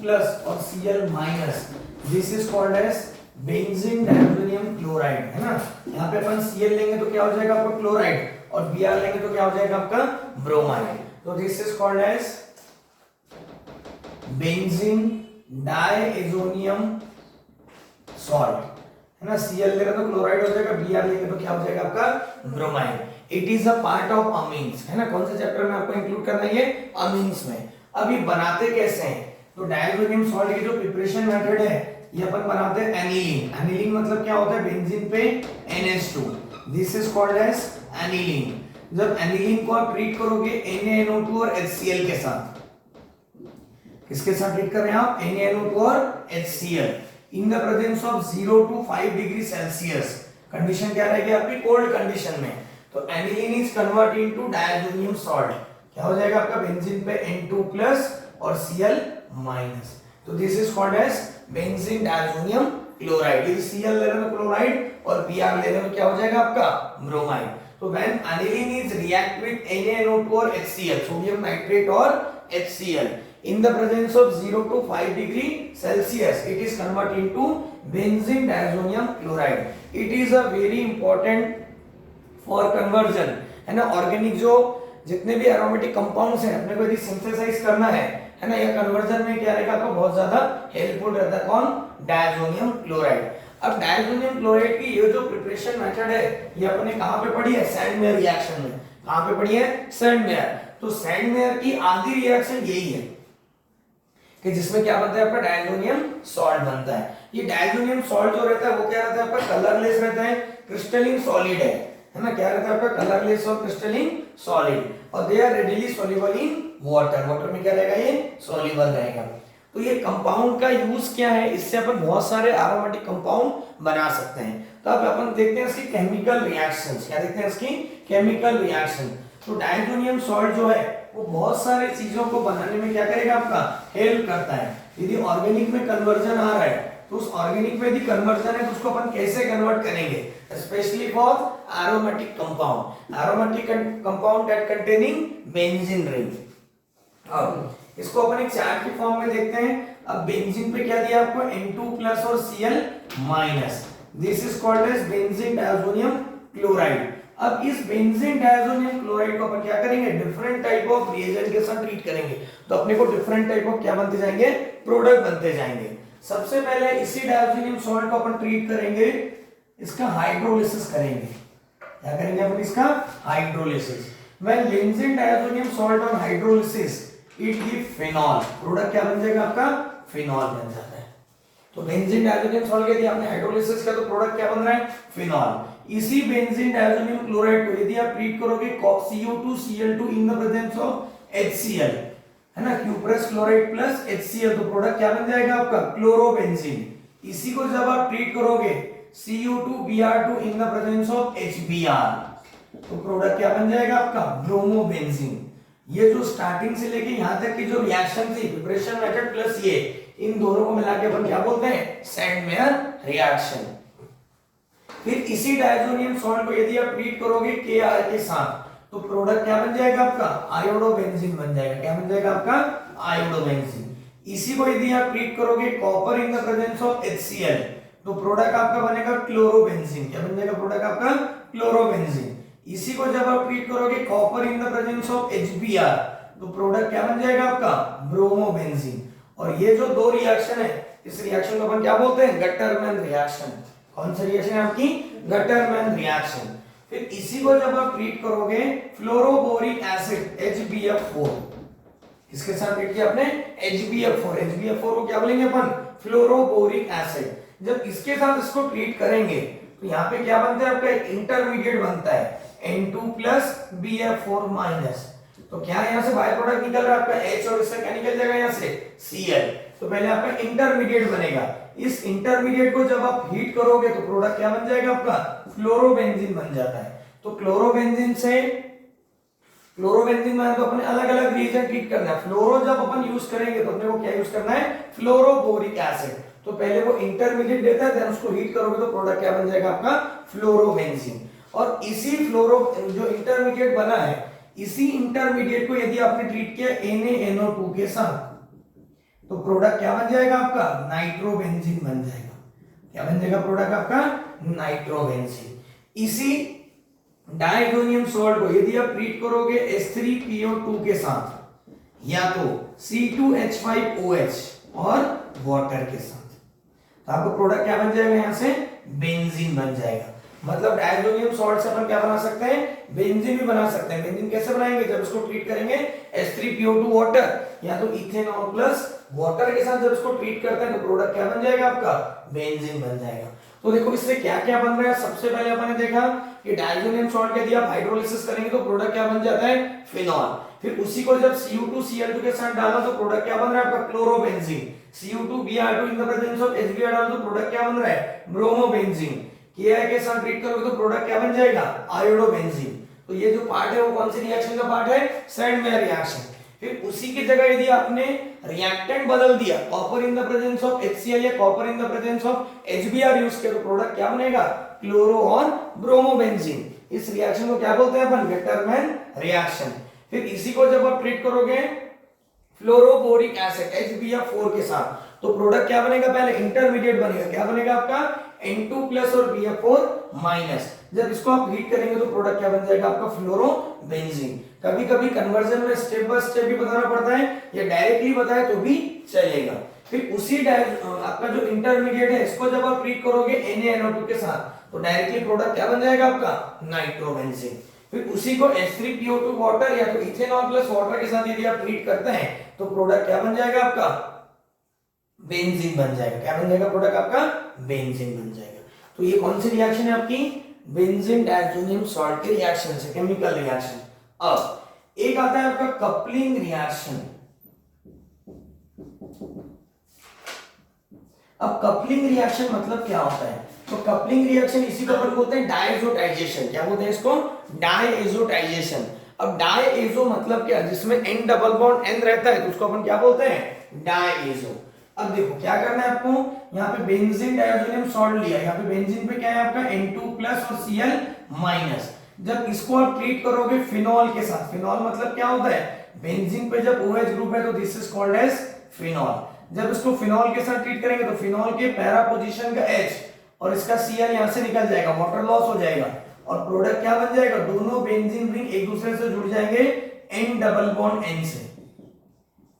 Plus और Cl minus, this is called as benzene diazonium chloride, है ना। यहाँ पे अपन Cl लेंगे तो क्या हो जाएगा आपका क्लोराइड, और Br लेंगे तो क्या हो जाएगा आपका ब्रोमाइड। तो this is called as benzene diazonium salt, है ना। Cl लेगा तो क्लोराइड हो जाएगा, Br लेंगे तो क्या हो जाएगा आपका bromide. It is a part of amines, है ना। कौन से चैप्टर में आपको इंक्लूड करना है, ये अमीन्स में। अब ये बनाते कैसे हैं, तो डायज़ोनियम सॉल्ट की जो प्रिपरेशन मेथड है, ये अपन बनाते हैं एनिलीन। एनिलीन मतलब क्या होता है, बेंजीन पे NH2, this is called as aniline. जब एनिलीन को आप ट्रीट करोगे NaNO2 और HCl के साथ, किसके साथ ट्रीट कर रहे हैं आप, NaNO2 और HCl, in the presence of 0 to 5 degree Celsius, condition क्या रहेगी आपकी, कोल्ड कंडीशन में, तो aniline is convert into diazonium salt, क्या हो जाएगा आपका बेंजीन पे N2 प्लस और Cl माइनस, तो this is called as benzene diazonium chloride. ये Cl ले रहे हो क्लोराइड और Br ले रहे हो क्या हो जाएगा आपका ब्रोमाइड। तो when aniline is react with NaNO2 और HCl, सोडियम नाइट्रेट और HCl, in the presence of 0 to 5 degree Celsius, it is converted into benzene diazonium chloride. It is a very important for conversion, है ना। Organic जो जितने भी aromatic compounds हैं, अपने को यदि सिंथेसाइज करना है ना, यह कन्वर्जन में क्या रहेगा आपको बहुत ज्यादा हेल्पफुल रहता है, कौन, डायज़ोनियम क्लोराइड। अब डायज़ोनियम क्लोराइड की ये जो प्रिपरेशन मेथड है, ये अपने कहां पे पढ़ी है, सैंडमेयर रिएक्शन में। कहां पे पढ़ी है, सैंडमेयर। तो सैंडमेयर की आधी रिएक्शन यही है कि जिसमें क्या बनता है आपका डायज़ोनियम सॉल्ट बनता है। ये डायज़ोनियम सॉल्ट जो रहता है वो क्या रहता है आपका, कलरलेस रहता है, क्रिस्टलिन सॉलिड है ना। क्या रहता है आपका, कलरलेस और क्रिस्टलिन सॉलिड, और they are readily soluble in water, water में क्या रहेगा, ये सॉल्युबल रहेगा। तो ये कंपाउंड का यूज क्या है, इससे अपन बहुत सारे एरोमेटिक कंपाउंड बना सकते हैं। तो अब अपन देखते हैं इसकी केमिकल रिएक्शंस, क्या देखते हैं इसकी केमिकल रिएक्शन। तो डायज़ोनियम सॉल्ट जो है वो बहुत सारे चीजों को बनाने में क्या करेगा आपका, हेल्प करता है। यदि ऑर्गेनिक में कन्वर्जन आ रहा है, तो उस ऑर्गेनिक में यदि कन्वर्जन है तो उसको अपन कैसे कन्वर्ट करेंगे, specially for aromatic compound, aromatic compound that containing benzene ring. अब इसको अपन एक चार्ट की फॉर्म में देखते हैं। अब बेंजीन पे क्या दिया आपको, N2 प्लस और Cl minus, this is called as benzene diazonium chloride. अब इस बेंजीन डायज़ोनियम क्लोराइड को अपन क्या करेंगे, डिफरेंट टाइप ऑफ रिएजेंट के साथ ट्रीट करेंगे, तो अपने को डिफरेंट टाइप ऑफ क्या बनते जाएंगे, प्रोडक्ट बनते जाएंगे। सबसे पहले इसी डायज़ोनियम सॉल्ट को अपन ट्रीट करेंगे, इसका हाइड्रोलिसिस करेंगे। क्या करेंगे अपन, इसका hydrolysis. When benzene diazonium salt on hydrolysis it give phenol, product क्या बन जाएगा आपका, फिनॉल बन जाता है। तो बेंजीन डायज़ोनियम सॉल्ट के यदि आपने हाइड्रोलिसिस किया तो प्रोडक्ट क्या बन रहा है, फिनॉल। इसी बेंजीन डायज़ोनियम क्लोराइड को यदि आप ट्रीट करोगे CO2Cl2 in the presence of HCl, है ना, क्यूप्रस क्लोराइड प्लस HCl, तो प्रोडक्ट क्या बन जाएगा आपका, क्लोरोबेंजीन। इसी को जब आप ट्रीट करोगे Cu2Br2 in the presence of HBr, तो प्रोडक्ट क्या बन जाएगा आपका, ब्रोमोबेंजीन। ये जो स्टार्टिंग से लेके यहां तक की जो रिएक्शन थी, प्रिपरेशन मेथड प्लस ये, इन दोनों को मिला के अपन क्या बोलते हैं, सैंडमेयर रिएक्शन। फिर इसी डायज़ोनियम सॉल्ट को यदि आप ट्रीट करोगे Kr के साथ, तो प्रोडक्ट क्या बन जाएगा आपका, आयोडोबेंजीन बन जाएगा। क्या बन जाएगा आपका, आयोडोबेंजीन। इसी को यदि आप ट्रीट करोगे copper in the presence of HCl, तो प्रोडक्ट आपका बनेगा क्लोरोबेंजीन। क्या बन जाएगा प्रोडक्ट आपका, क्लोरोबेंजीन। इसी को जब आप ट्रीट करोगे copper in the presence of HBr, तो प्रोडक्ट क्या बन जाएगा आपका, ब्रोमोबेंजीन। और ये जो दो रिएक्शन है, इस रिएक्शन को अपन क्या बोलते हैं, गटरमैन रिएक्शन। कौन सी रिएक्शन है आपकी, गटरमैन रिएक्शन। फिर इसी को जब आप ट्रीट करोगे फ्लोरोबोरिक एसिड HbF4, किसके साथ ट्रीट किया आपने, HbF4। HbF4 को क्या बोलेंगे अपन, फ्लोरोबोरिक एसिड। जब इसके साथ इसको ट्रीट करेंगे तो यहाँ पे क्या बनता है आपका, एक इंटरमीडिएट बनता है N2 प्लस BF4 माइनस। तो क्या यहाँ से बाय प्रोडक्ट निकल रहा है आपका H, और इससे क्या निकल जाएगा यहाँ से Cl। तो पहले आपका इंटरमीडिएट बनेगा, इस इंटरमीडिएट को जब आप हीट करोगे तो प्रोडक्ट क्या बन जाएगा आपका, फ्लोरोबेंजीन बन जाता है। तो क्लोरोबेंजीन से क्लोरोबेंजीन में तो अपने अलग अलग रिएजेंट ट्रीट करना है। फ्लोरो जब अपन यूज करेंगे तो अपने को क्या यूज करना है, फ्लोरोबोरिक एसिड। तो पहले वो इंटरमीडिएट देता है, देन उसको हीट करोगे तो प्रोडक्ट क्या बन जाएगा आपका, फ्लोरोबेंजीन। और इसी फ्लोरो जो इंटरमीडिएट बना है, इसी इंटरमीडिएट को यदि आपने ट्रीट किया NaNO2 के साथ, तो प्रोडक्ट क्या बन जाएगा आपका, नाइट्रोबेंजीन बन जाएगा। क्या बन जाएगा प्रोडक्ट आपका, नाइट्रोबेंजीन। इसी डाइजोनियम सॉल्ट को यदि आप ट्रीट करोगे H3PO2 के साथ या तो C2H5OH और वाटर के साथ, तो आपका प्रोडक्ट क्या बन जाएगा, यहां से बेंजीन बन जाएगा। मतलब डाइजोनियम सॉल्ट से अपन क्या बना सकते हैं, बेंजीन भी बना सकते हैं। बेंजीन कैसे बनाएंगे, जब इसको ट्रीट करेंगे H3PO2 वाटर या तो इथेनॉल प्लस वाटर के साथ जब इसको ट्रीट करते हैं तो प्रोडक्ट क्या बन जाएगा आपका, बेंजीन बन जाएगा। तो देखो इससे क्या क्या बन रहा है। सबसे पहले अपन ने देखा कि डाइजोनियम सॉल्ट यदि आप हाइड्रोलिसिस करेंगे तो प्रोडक्ट क्या बन जाता है, फिनॉल। फिर उसी को जब Cu2Cl2 के साथ डाला तो प्रोडक्ट क्या बन रहा है आपका, chlorobenzene. Cu2Br2 in the presence of HBr डालो तो प्रोडक्ट क्या बन रहा है, ब्रोमोबेंजीन। Ki के साथ ट्रीट करोगे तो प्रोडक्ट क्या बन जाएगा, आयोडोबेंजीन। तो ये जो पार्ट है वो कौन सी रिएक्शन का पार्ट है, सैंडमेयर रिएक्शन। फिर उसी की जगह यदि आपने रिएक्टेंट बदल दिया, copper in the presence of HCl या copper in the presence of HBr use किया तो प्रोडक्ट क्या बनेगा, क्लोरो और ब्रोमोबेंजीन। इस रिएक्शन को क्या बोलते हैं अपन, वेटरमैन रिएक्शन। फिर इसी को जब आप ट्रीट करोगे फ्लोरोबोरिक एसिड HBr4 के साथ तो प्रोडक्ट क्या बनेगा, पहले इंटरमीडिएट बनेगा। क्या बनेगा आपका, N2+ और BF4-। जब इसको आप हीट करेंगे तो प्रोडक्ट क्या बन जाएगा आपका, फ्लोरोबेंजीन। कभी कभी कन्वर्जन में स्टेप बाय स्टेप भी बताना पड़ता है या डायरेक्टली बताए तो भी चलेगा। फिर उसी आपका जो इंटरमीडिएट है इसको जब आप ट्रीट करोगे NaNO2 के साथ तो डायरेक्टली प्रोडक्ट क्या बन जाएगा आपका, नाइट्रोबेंजीन। फिर उसी को H3PO2 वाटर या तो इथेनॉल प्लस वाटर के साथ यदि आप ट्रीट करते हैं तो प्रोडक्ट क्या बन जाएगा आपका, बेंजीन बन जाएगा। क्या बन जाएगा प्रोडक्ट आपका, बेंजीन बन जाएगा। तो ये कौन सी रिएक्शन है आपकी, बेंजीन डाइजोनियम सॉल्ट के रिएक्शन से, केमिकल रिएक्शन। अब एक आता है आपका कपलिंग रिएक्शन। अब कपलिंग रिएक्शन मतलब क्या होता है, तो कपलिंग रिएक्शन इसी को अपन बोलते हैं डायजोटाइजेशन। क्या बोलते हैं इसको, डायजोटाइजेशन। अब डायजो मतलब क्या, जिसमें N डबल बॉन्ड N रहता है तो उसको अपन क्या बोलते हैं, डायजो। अब देखो क्या करना है आपको, यहाँ पे बेंजीन डाइजोनियम सॉल्ट लिया, यहाँ पे बेंजीन पे क्या है आपका N2+ और Cl-। जब इसको आप ट्रीट करोगे फिनॉल के साथ, फिनॉल मतलब क्या होता है, बेंजीन पे जब OH ग्रुप है तो this is called as phenol. जब इसको फिनॉल के साथ ट्रीट करेंगे तो फिनॉल के पैरा पोजीशन का H और इसका Cl यहां से निकल जाएगा, वाटर लॉस हो जाएगा और प्रोडक्ट क्या बन जाएगा, दोनों बेंजीन रिंग एक दूसरे से जुड़ जाएंगे N डबल बॉन्ड N से।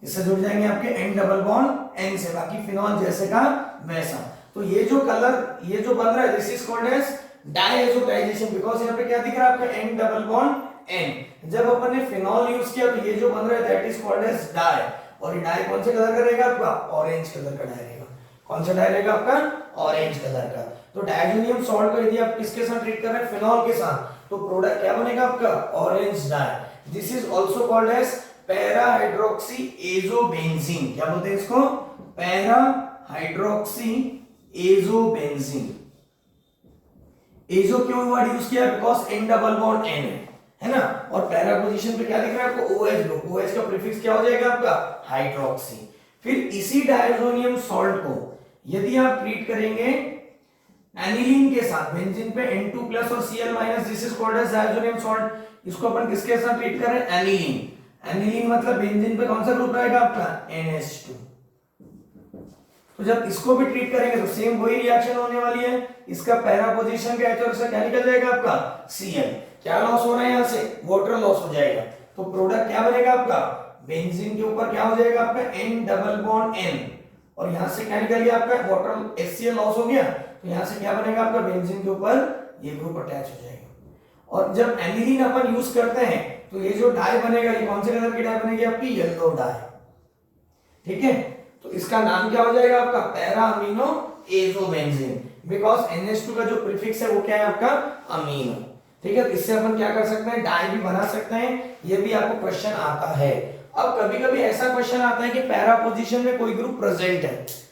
इससे जुड़ जाएंगे आपके N डबल बॉन्ड N से, बाकी फिनॉल जैसे का वैसा। तो ये जो कलर ये जो बन रहा है this is called as diazotisation, because यहाँ पे क्या दिख रहा है आपका N डबल बॉन्ड N। जब अपन ने फिनॉल यूज किया तो ये जो बन रहा है that is called as dye. और ये डाई कौन से कलर का रहेगा आपका, ऑरेंज कलर का डाई रहेगा। कौन सा डाई रहेगा आपका, ऑरेंज कलर का। तो डाइजोनियम सॉल्ट को यदि आप किसके साथ ट्रीट कर रहे हैं, फिनॉल के साथ, तो प्रोडक्ट क्या बनेगा आपका, orange dye. This is also called as para hydroxy azobenzene. क्या बोलते हैं इसको, पैरा हाइड्रोक्सी एजोबेंजीन। एजो क्यों वर्ड यूज किया, because N double bond N है ना, और पैरा पोजीशन पे क्या दिख रहा है आपको, OH ग्रुप। OH का प्रीफिक्स क्या हो जाएगा आपका, हाइड्रोक्सी। फिर इसी डायजोनियम सॉल्ट को यदि आप ट्रीट करेंगे एनिलीन के साथ, बेंजीन पे N2+ और Cl-, this is called as diazonium salt. इसको अपन किसके साथ ट्रीट कर रहे हैं, एनिलीन। एनिलीन मतलब बेंजीन पे कौन सा ग्रुप रहेगा आपका, NH2। तो जब इसको भी ट्रीट करेंगे तो सेम वही रिएक्शन होने वाली है। इसका पैरा पोजीशन का H और इसका क्या निकल जाएगा आपका, Cl। क्या लॉस हो रहा है, यहां से वाटर लॉस हो जाएगा। तो प्रोडक्ट क्या बनेगा आपका, बेंजीन के ऊपर क्या हो जाएगा आपका N डबल बॉन्ड N और यहां से क्या निकल गया आपका, वाटर HCl लॉस हो गया। तो यहां से क्या बनेगा आपका, बेंजीन के ऊपर ये ग्रुप अटैच हो जाएगा। और जब एनिलीन अपन यूज करते हैं तो ये जो डाई बनेगा ये कौन से कलर की डाई बनेगी आपकी, येलो डाई। ठीक है, तो इसका नाम क्या हो जाएगा आपका, para amino azobenzene, because NH2 का जो प्रीफिक्स है वो क्या है आपका, अमीनो। ठीक है, इससे अपन क्या कर सकते हैं, डाई भी बना सकते हैं। ये भी आपको क्वेश्चन आता है। अब कभी कभी ऐसा क्वेश्चन आता है कि पैरा पोजीशन में कोई ग्रुप प्रेजेंट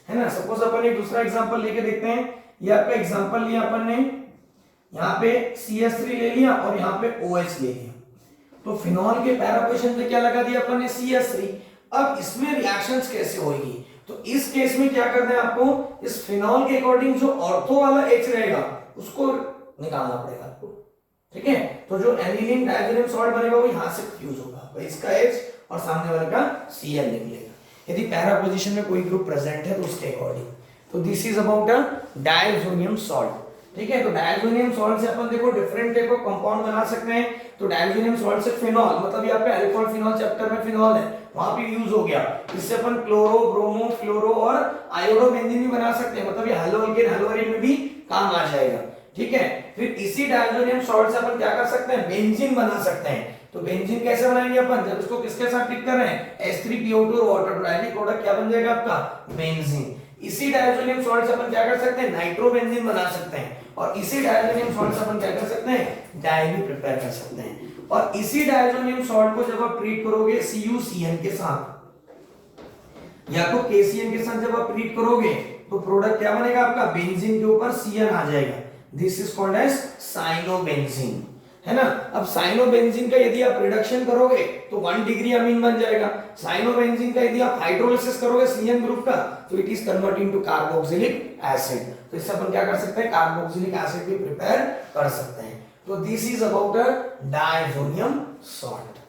है ना। सपोज अपन एक दूसरा एग्जांपल लेके देखते हैं। ये आपका एग्जांपल लिया अपन ने, यहाँ पे CH3 ले लिया और यहाँ पे OH ले लिया। तो फिनॉल के पैरा पोजीशन पे क्या लगा दिया अपन ने, CH3। अब इसमें रिएक्शंस कैसे होगी, तो इस केस में क्या करना है आपको, इस फिनॉल के अकॉर्डिंग जो ऑर्थो वाला H रहेगा उसको निकालना पड़ेगा आपको। ठीक है, तो जो एनिलीन डाइजोनियम सॉल्ट बनेगा वो यहां से फ्यूज होगा, तो इसका H और सामने वाले का Cl निकलेगा। यदि पैरा पोजीशन में कोई ग्रुप प्रेजेंट है तो उसके अकॉर्डिंग। तो this is about a diazonium salt. ठीक है, तो डायज़ोनियम सॉल्ट से अपन देखो डिफरेंट टाइप ऑफ कंपाउंड बना सकते हैं। तो डायज़ोनियम सॉल्ट से फिनॉल, मतलब ये आपका अल्कोहल फिनॉल चैप्टर में फिनॉल है, वहां पे यूज हो गया। इससे अपन क्लोरो, ब्रोमो, फ्लोरो और आयोडोबेंजीन भी बना सकते हैं, मतलब ये हैलोअल्केन हैलोअरीन में भी काम आ जाएगा। ठीक है, फिर इसी डायज़ोनियम सॉल्ट से अपन क्या कर सकते हैं, बेंजीन बना सकते हैं। तो बेंजीन कैसे बनाएंगे अपन, जब इसको किसके साथ ट्रीट कर रहे हैं, H3PO2 और वाटर, तो डायरेक्ट प्रोडक्ट क्या बन जाएगा आपका, बेंजीन। इसी डायज़ोनियम सॉल्ट से अपन क्या कर सकते हैं, नाइट्रोबेंजीन बना सकते हैं। और इसी डायज़ोनियम सॉल्ट से अपन क्या कर सकते हैं, डाई भी प्रिपेयर कर सकते हैं। और इसी डायज़ोनियम सॉल्ट को जब आप ट्रीट करोगे CuCN के साथ या तो KCN के साथ जब आप ट्रीट करोगे तो प्रोडक्ट क्या बनेगा आपका, बेंजीन के ऊपर CN आ जाएगा। This is called as cyanobenzene, है ना। अब साइनोबेंजीन का यदि आप रिडक्शन करोगे तो 1 डिग्री अमीन बन जाएगा। साइनोबेंजीन का यदि आप हाइड्रोलिसिस करोगे CN ग्रुप का तो it is converting to carboxylic acid. तो इससे अपन क्या कर सकते हैं, कार्बोक्सिलिक एसिड भी प्रिपेयर कर सकते हैं। तो this is about a diazonium salt.